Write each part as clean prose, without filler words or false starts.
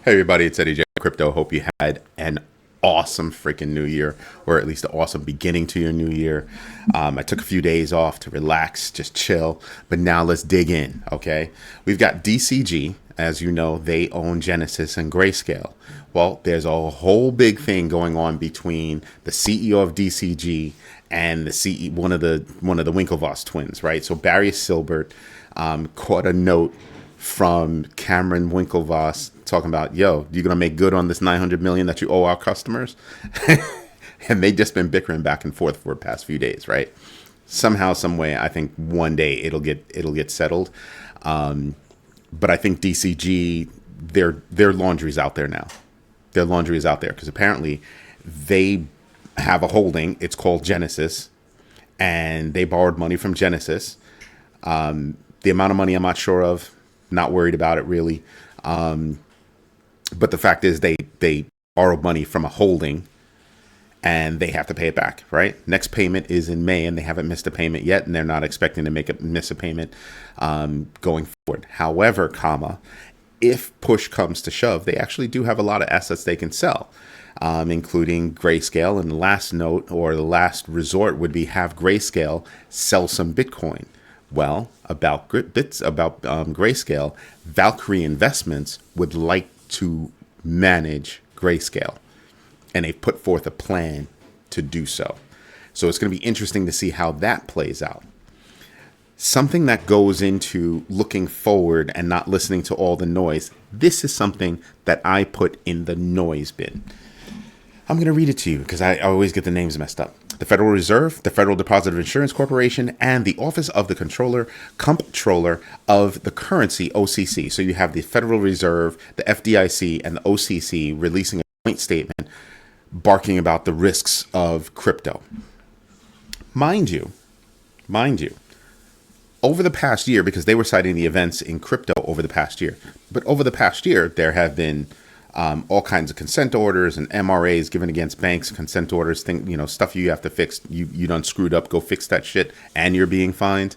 Hey everybody, it's Eddie J Crypto. Hope you had an awesome freaking new year, or at least an awesome beginning to your new year. I took a few days off to relax, just chill, but now let's dig in, okay? We've got DCG. As you know, they own Genesis and Grayscale. Well, there's a whole big thing going on between the CEO of DCG and the CEO, one of the Winklevoss twins, right? So Barry Silbert caught a note from Cameron Winklevoss talking about, yo, you gonna make good on this 900 million that you owe our customers? And they just been bickering back and forth for the past few days, right? Somehow, some way, I think one day it'll get settled. But I think DCG, their laundry's out there now. Their laundry is out there because apparently they have a holding. It's called Genesis, and they borrowed money from Genesis. The amount of money I'm not sure of. Not worried about it really. But the fact is they borrowed money from a holding and they have to pay it back, right? Next payment is in May and they haven't missed a payment yet, and they're not expecting to miss a payment going forward. However, if push comes to shove, they actually do have a lot of assets they can sell, including Grayscale. And the last note, or the last resort, would be have Grayscale sell some Bitcoin. Well, about Grayscale, Valkyrie Investments would like to manage Grayscale, and they've put forth a plan to do so. So it's going to be interesting to see how that plays out. Something that goes into looking forward and not listening to all the noise. This is something that I put in the noise bin. I'm going to read it to you because I always get the names messed up. The Federal Reserve, the Federal Deposit Insurance Corporation, and the Office of the Comptroller of the Currency, OCC. So you have the Federal Reserve, the FDIC, and the OCC releasing a joint statement barking about the risks of crypto. Mind you, over the past year, because they were citing the events in crypto over the past year, but over the past year, there have been all kinds of consent orders and MRAs given against banks, consent orders, stuff you have to fix. You done screwed up, go fix that shit, and you're being fined.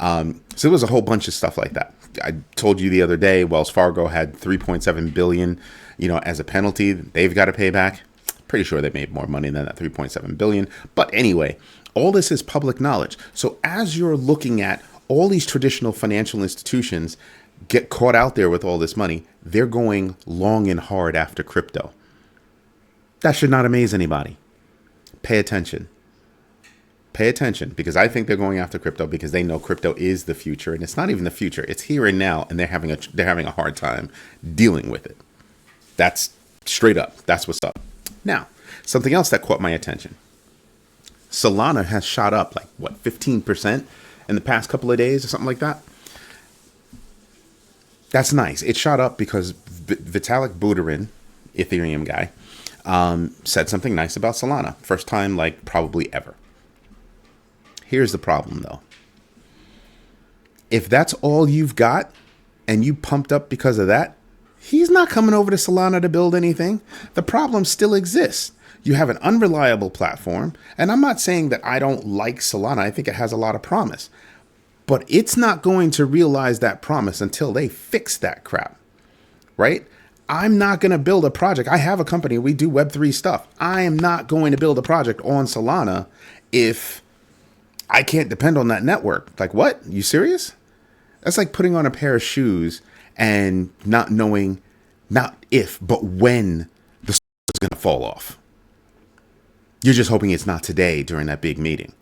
So there was a whole bunch of stuff like that. I told you the other day, Wells Fargo had 3.7 billion, as a penalty they've got to pay back. Pretty sure they made more money than that 3.7 billion. But anyway, all this is public knowledge. So as you're looking at all these traditional financial institutions get caught out there with all this money, they're going long and hard after crypto. That should not amaze anybody. Pay attention. Pay attention, because I think they're going after crypto because they know crypto is the future, and it's not even the future. It's here and now, and they're having a hard time dealing with it. That's straight up. That's what's up. Now, something else that caught my attention. Solana has shot up 15% in the past couple of days or something like that. That's nice. It shot up because Vitalik Buterin, Ethereum guy, said something nice about Solana. First time, probably ever. Here's the problem, though. If that's all you've got and you pumped up because of that, he's not coming over to Solana to build anything. The problem still exists. You have an unreliable platform, and I'm not saying that I don't like Solana. I think it has a lot of promise. But it's not going to realize that promise until they fix that crap, right? I'm not going to build a project. I have a company. We do Web3 stuff. I am not going to build a project on Solana if I can't depend on that network. What? You serious? That's like putting on a pair of shoes and not knowing, not if, but when the is going to fall off. You're just hoping it's not today during that big meeting.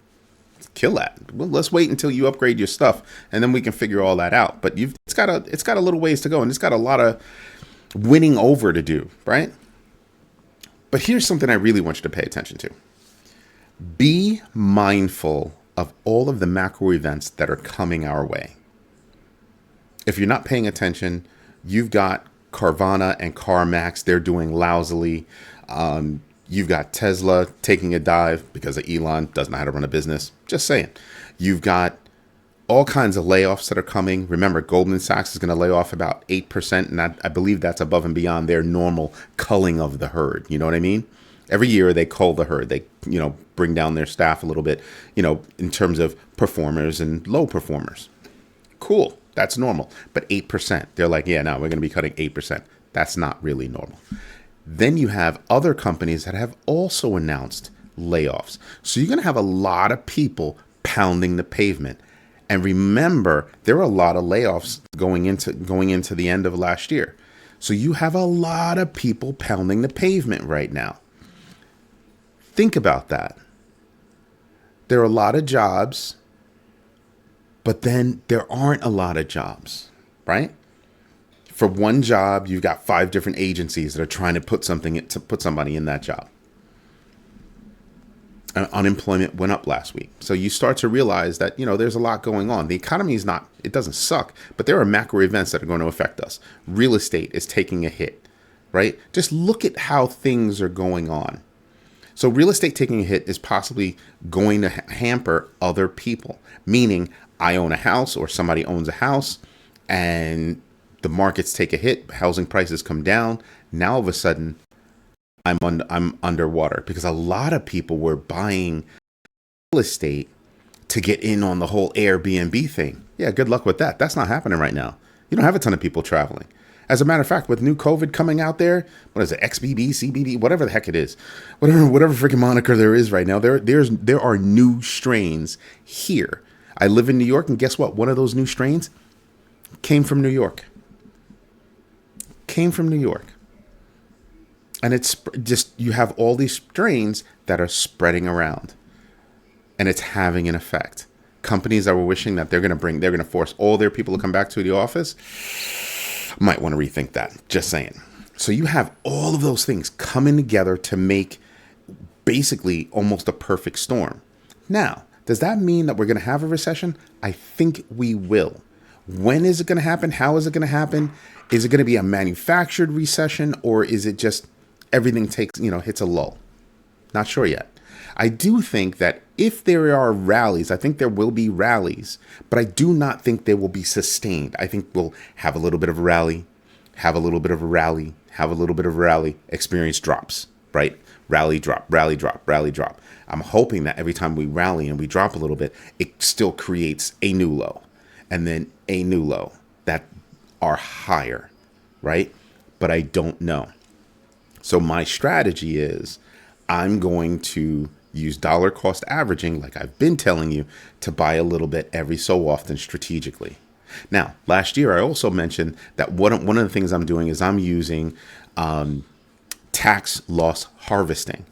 Kill that. Well, let's wait until you upgrade your stuff, and then we can figure all that out. But it's got a little ways to go, and it's got a lot of winning over to do, right? But here's something I really want you to pay attention to. Be mindful of all of the macro events that are coming our way. If you're not paying attention, you've got Carvana and CarMax. They're doing lousily. You've got Tesla taking a dive because of Elon doesn't know how to run a business. Just saying. You've got all kinds of layoffs that are coming. Remember, Goldman Sachs is going to lay off about 8%, and I believe that's above and beyond their normal culling of the herd. You know what I mean? Every year they cull the herd. They, bring down their staff a little bit, in terms of performers and low performers. Cool. That's normal. But 8%, they're like, yeah, no, we're going to be cutting 8%. That's not really normal. Then you have other companies that have also announced layoffs. So you're going to have a lot of people pounding the pavement. And remember, there were a lot of layoffs going into the end of last year. So you have a lot of people pounding the pavement right now. Think about that. There are a lot of jobs, but then there aren't a lot of jobs, right? For one job, you've got 5 different agencies that are trying to put somebody in that job. Unemployment went up last week. So you start to realize that, there's a lot going on. The economy it doesn't suck, but there are macro events that are going to affect us. Real estate is taking a hit, right? Just look at how things are going on. So real estate taking a hit is possibly going to hamper other people, meaning I own a house or somebody owns a house and the markets take a hit, housing prices come down. Now all of a sudden I'm underwater because a lot of people were buying real estate to get in on the whole Airbnb thing. Yeah, good luck with that. That's not happening right now. You don't have a ton of people traveling. As a matter of fact, with new COVID coming out there, what is it, XBB, CBB, whatever the heck it is, whatever freaking moniker there is right now, there are new strains here. I live in New York, and guess what? One of those new strains came from New York. And it's just, you have all these strains that are spreading around, and it's having an effect. Companies that were wishing that they're going to force all their people to come back to the office might want to rethink that. Just saying. So you have all of those things coming together to make basically almost a perfect storm. Now, does that mean that we're going to have a recession? I think we will. When is it going to happen? How is it going to happen? Is it going to be a manufactured recession, or is it just everything hits a lull? Not sure yet. I do think that if there are rallies, I think there will be rallies, but I do not think they will be sustained. I think we'll have a little bit of a rally, have a little bit of a rally, have a little bit of a rally, experience drops, right? Rally, drop, rally, drop, rally, drop. I'm hoping that every time we rally and we drop a little bit, it still creates a new low and then a new low that are higher, right? But I don't know. So my strategy is I'm going to use dollar cost averaging, like I've been telling you, to buy a little bit every so often strategically. Now, last year, I also mentioned that one of the things I'm doing is I'm using tax loss harvesting.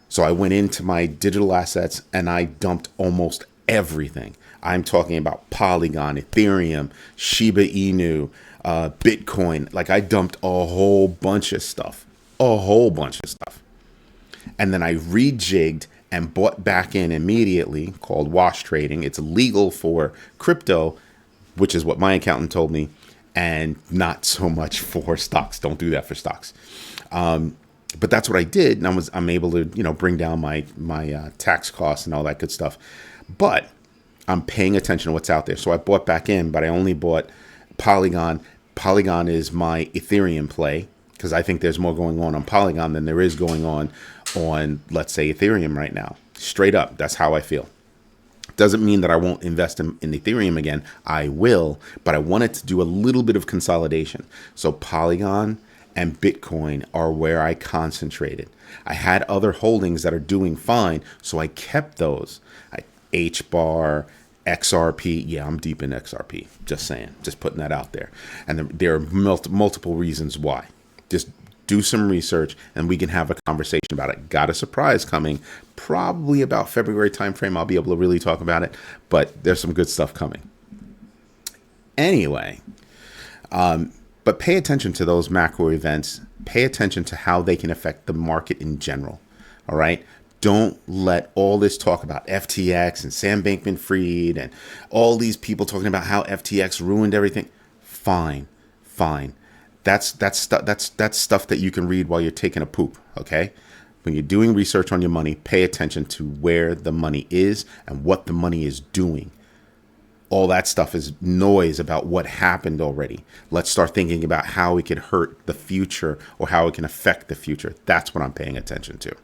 So I went into my digital assets and I dumped almost everything. I'm talking about Polygon, Ethereum, Shiba Inu, Bitcoin. Like I dumped a whole bunch of stuff. And then I rejigged and bought back in immediately, called wash trading. It's legal for crypto, which is what my accountant told me, and not so much for stocks. Don't do that for stocks. But that's what I did, and I'm able to bring down my tax costs and all that good stuff. But I'm paying attention to what's out there. So I bought back in, but I only bought Polygon. Polygon is my Ethereum play, because I think there's more going on Polygon than there is going on, let's say, Ethereum right now. Straight up, that's how I feel. Doesn't mean that I won't invest in Ethereum again. I will, but I wanted to do a little bit of consolidation. So Polygon and Bitcoin are where I concentrated. I had other holdings that are doing fine, so I kept those. HBAR, XRP. Yeah, I'm deep in XRP. Just saying. Just putting that out there. And there are multiple reasons why. Just do some research and we can have a conversation about it. Got a surprise coming, probably about February timeframe. I'll be able to really talk about it, but there's some good stuff coming. Anyway, but pay attention to those macro events. Pay attention to how they can affect the market in general. All right. Don't let all this talk about FTX and Sam Bankman-Fried and all these people talking about how FTX ruined everything. Fine. That's stuff that you can read while you're taking a poop, okay? When you're doing research on your money, pay attention to where the money is and what the money is doing. All that stuff is noise about what happened already. Let's start thinking about how it could hurt the future or how it can affect the future. That's what I'm paying attention to.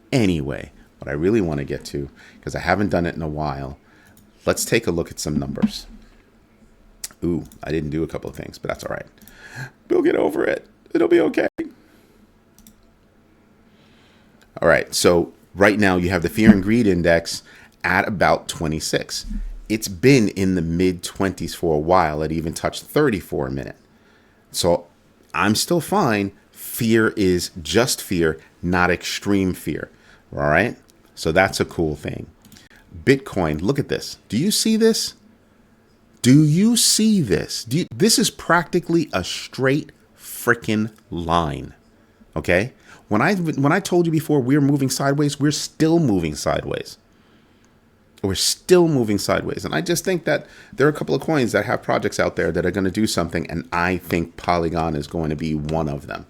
Anyway, what I really want to get to, because I haven't done it in a while, let's take a look at some numbers. Ooh, I didn't do a couple of things, but that's all right. We'll get over it. It'll be okay. All right. So right now you have the fear and greed index at about 26. It's been in the mid 20s for a while. It even touched 30 for a minute. So I'm still fine. Fear is just fear, not extreme fear. All right. So that's a cool thing. Bitcoin, look at this. Do you see this? Do you see this? This is practically a straight freaking line. Okay? When I told you before we're moving sideways, we're still moving sideways. We're still moving sideways. And I just think that there are a couple of coins that have projects out there that are going to do something, and I think Polygon is going to be one of them.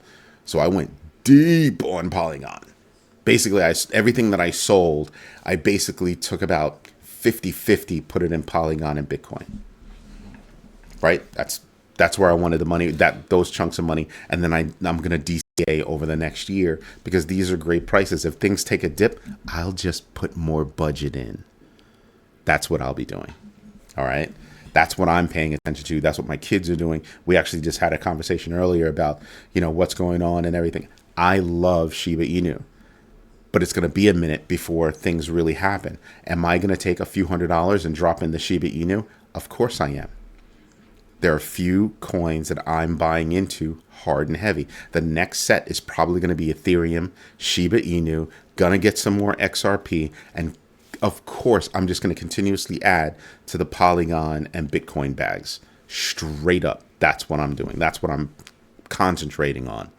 So I went deep on Polygon. Basically, everything that I sold, I basically took about 50-50, put it in Polygon and Bitcoin. Right? That's where I wanted the money, those chunks of money. And then I'm going to DCA over the next year because these are great prices. If things take a dip, I'll just put more budget in. That's what I'll be doing. All right. That's what I'm paying attention to. That's what my kids are doing. We actually just had a conversation earlier about, what's going on and everything. I love Shiba Inu, but it's going to be a minute before things really happen. Am I going to take a few $100s and drop in the Shiba Inu? Of course I am. There are a few coins that I'm buying into hard and heavy. The next set is probably going to be Ethereum, Shiba Inu, going to get some more XRP, and of course, I'm just going to continuously add to the Polygon and Bitcoin bags. Straight up. That's what I'm doing. That's what I'm concentrating on.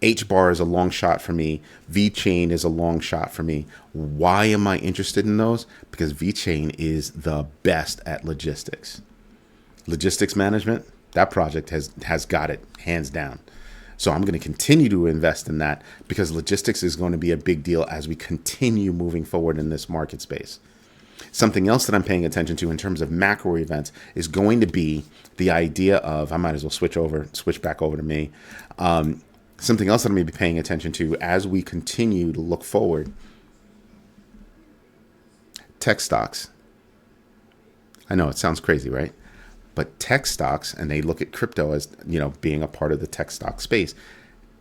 H-bar is a long shot for me. VeChain is a long shot for me. Why am I interested in those? Because VeChain is the best at logistics. Logistics management, that project has got it hands down. So I'm going to continue to invest in that because logistics is going to be a big deal as we continue moving forward in this market space. Something else that I'm paying attention to in terms of macro events is going to be the idea of, I might as well switch back over to me. Something else that I'm going to be paying attention to as we continue to look forward. Tech stocks. I know it sounds crazy, right? But tech stocks, and they look at crypto as, being a part of the tech stock space.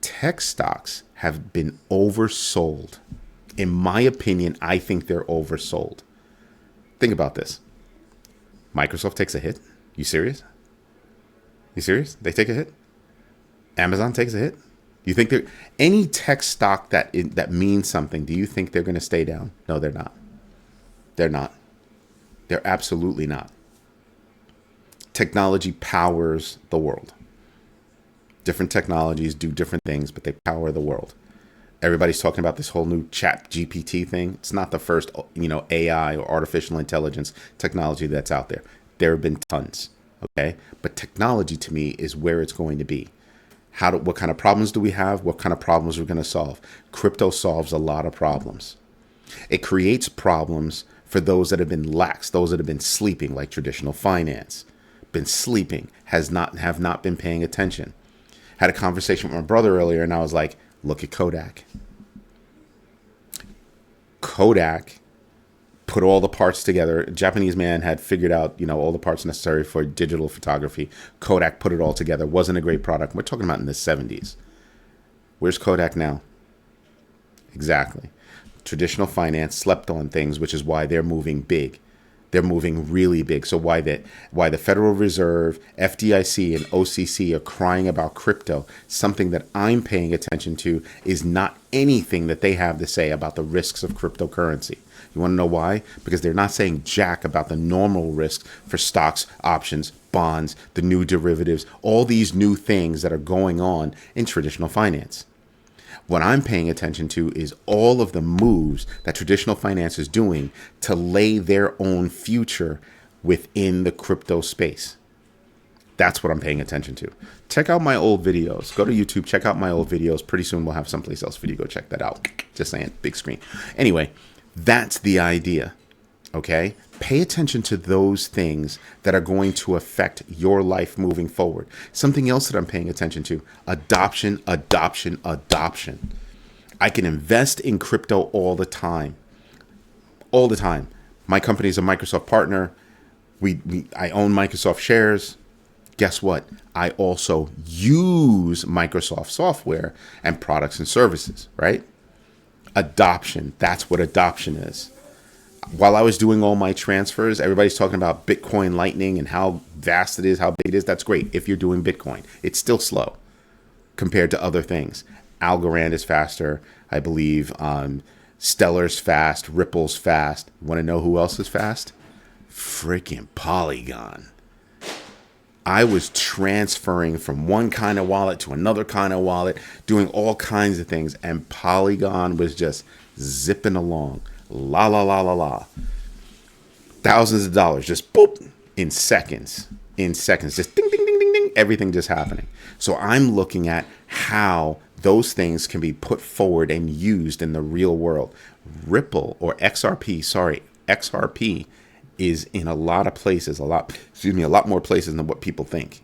Tech stocks have been oversold. In my opinion, I think they're oversold. Think about this. Microsoft takes a hit. You serious? You serious? They take a hit? Amazon takes a hit? You think they're any tech stock that means something, do you think they're going to stay down? No, they're not. They're not. They're absolutely not. Technology powers the world. Different technologies do different things, but they power the world. Everybody's talking about this whole new chat GPT thing. It's not the first, AI or artificial intelligence technology that's out there. There have been tons, okay? But technology to me is where it's going to be. What kind of problems do we have? What kind of problems we're going to solve? Crypto solves a lot of problems. It creates problems for those that have been lax, those that have been sleeping, like traditional finance. Been sleeping, have not been paying attention. Had a conversation with my brother earlier, and I was like, look at Kodak. Kodak put all the parts together. A Japanese man had figured out, all the parts necessary for digital photography. Kodak put it all together. Wasn't a great product. We're talking about in the 70s. Where's Kodak now? Exactly. Traditional finance slept on things, which is why they're moving big. They're moving really big. So why the Federal Reserve, FDIC, and OCC are crying about crypto, something that I'm paying attention to is not anything that they have to say about the risks of cryptocurrency. You want to know why? Because they're not saying jack about the normal risks for stocks, options, bonds, the new derivatives, all these new things that are going on in traditional finance. What I'm paying attention to is all of the moves that traditional finance is doing to lay their own future within the crypto space. That's what I'm paying attention to. Check out my old videos. Go to YouTube, check out my old videos. Pretty soon we'll have someplace else for you to go check that out. Just saying, big screen. Anyway, that's the idea, okay? Pay attention to those things that are going to affect your life moving forward. Something else that I'm paying attention to, adoption. I can invest in crypto all the time. My company is a Microsoft partner. I own Microsoft shares. Guess what? I also use Microsoft software and products and services, right? Adoption. That's what adoption is. While I was doing all my transfers, everybody's talking about Bitcoin Lightning and how vast it is, how big it is. That's great if you're doing Bitcoin. It's still slow compared to other things. Algorand is faster, I believe. Stellar's fast. Ripple's fast. Want to know who else is fast? Freaking Polygon. I was transferring from one kind of wallet to another kind of wallet, doing all kinds of things, and Polygon was just zipping along. La, la, la, la, la. Thousands of dollars, just boop, in seconds. Just ding, ding, ding, ding, ding, everything just happening. So I'm looking at how those things can be put forward and used in the real world. Ripple, or XRP is in a lot of places, a lot more places than what people think.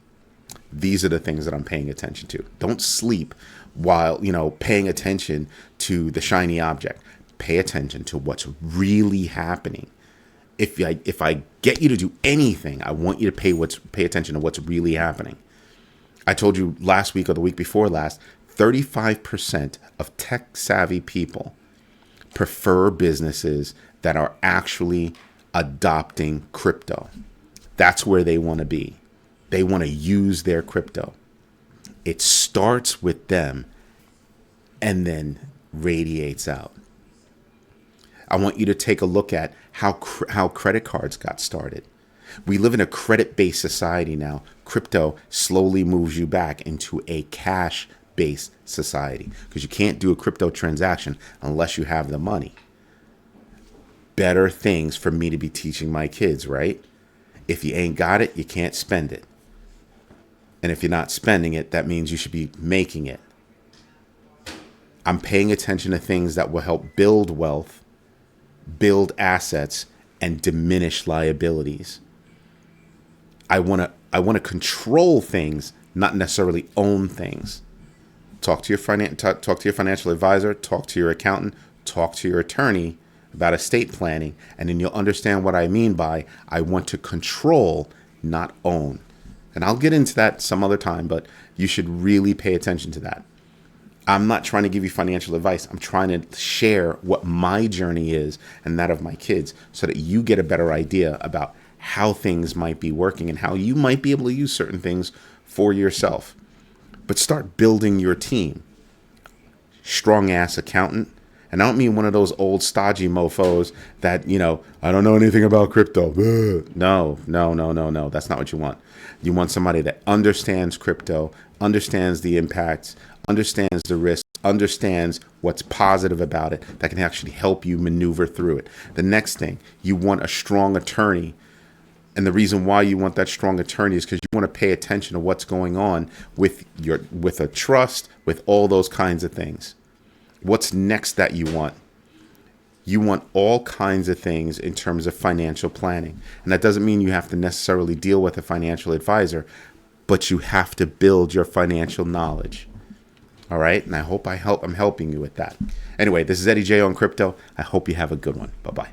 These are the things that I'm paying attention to. Don't sleep while, paying attention to the shiny object. Pay attention to what's really happening. If I get you to do anything, I want you to pay attention to what's really happening. I told you last week or the week before last, 35% of tech-savvy people prefer businesses that are actually adopting crypto. That's where they want to be. They want to use their crypto. It starts with them and then radiates out. I want you to take a look at how credit cards got started. We live in a credit-based society now. Crypto slowly moves you back into a cash-based society because you can't do a crypto transaction unless you have the money. Better things for me to be teaching my kids, right? If you ain't got it, you can't spend it. And if you're not spending it, that means you should be making it. I'm paying attention to things that will help build wealth, build assets, and diminish liabilities. I want to control things, not necessarily own things. Talk to your financial advisor, talk to your accountant, talk to your attorney about estate planning, and then you'll understand what I mean by I want to control, not own. And I'll get into that some other time, but you should really pay attention to that. I'm not trying to give you financial advice. I'm trying to share what my journey is and that of my kids so that you get a better idea about how things might be working and how you might be able to use certain things for yourself. But start building your team. Strong ass accountant. And I don't mean one of those old stodgy mofos that, I don't know anything about crypto. No. That's not what you want. You want somebody that understands crypto, understands the impacts, understands the risks, understands what's positive about it, that can actually help you maneuver through it. The next thing, you want a strong attorney. And the reason why you want that strong attorney is because you want to pay attention to what's going on with a trust, with all those kinds of things. What's next that you want? You want all kinds of things in terms of financial planning. And that doesn't mean you have to necessarily deal with a financial advisor, but you have to build your financial knowledge. All right? And I hope I'm helping you with that. Anyway, this is Eddie J on crypto. I hope you have a good one. Bye-bye.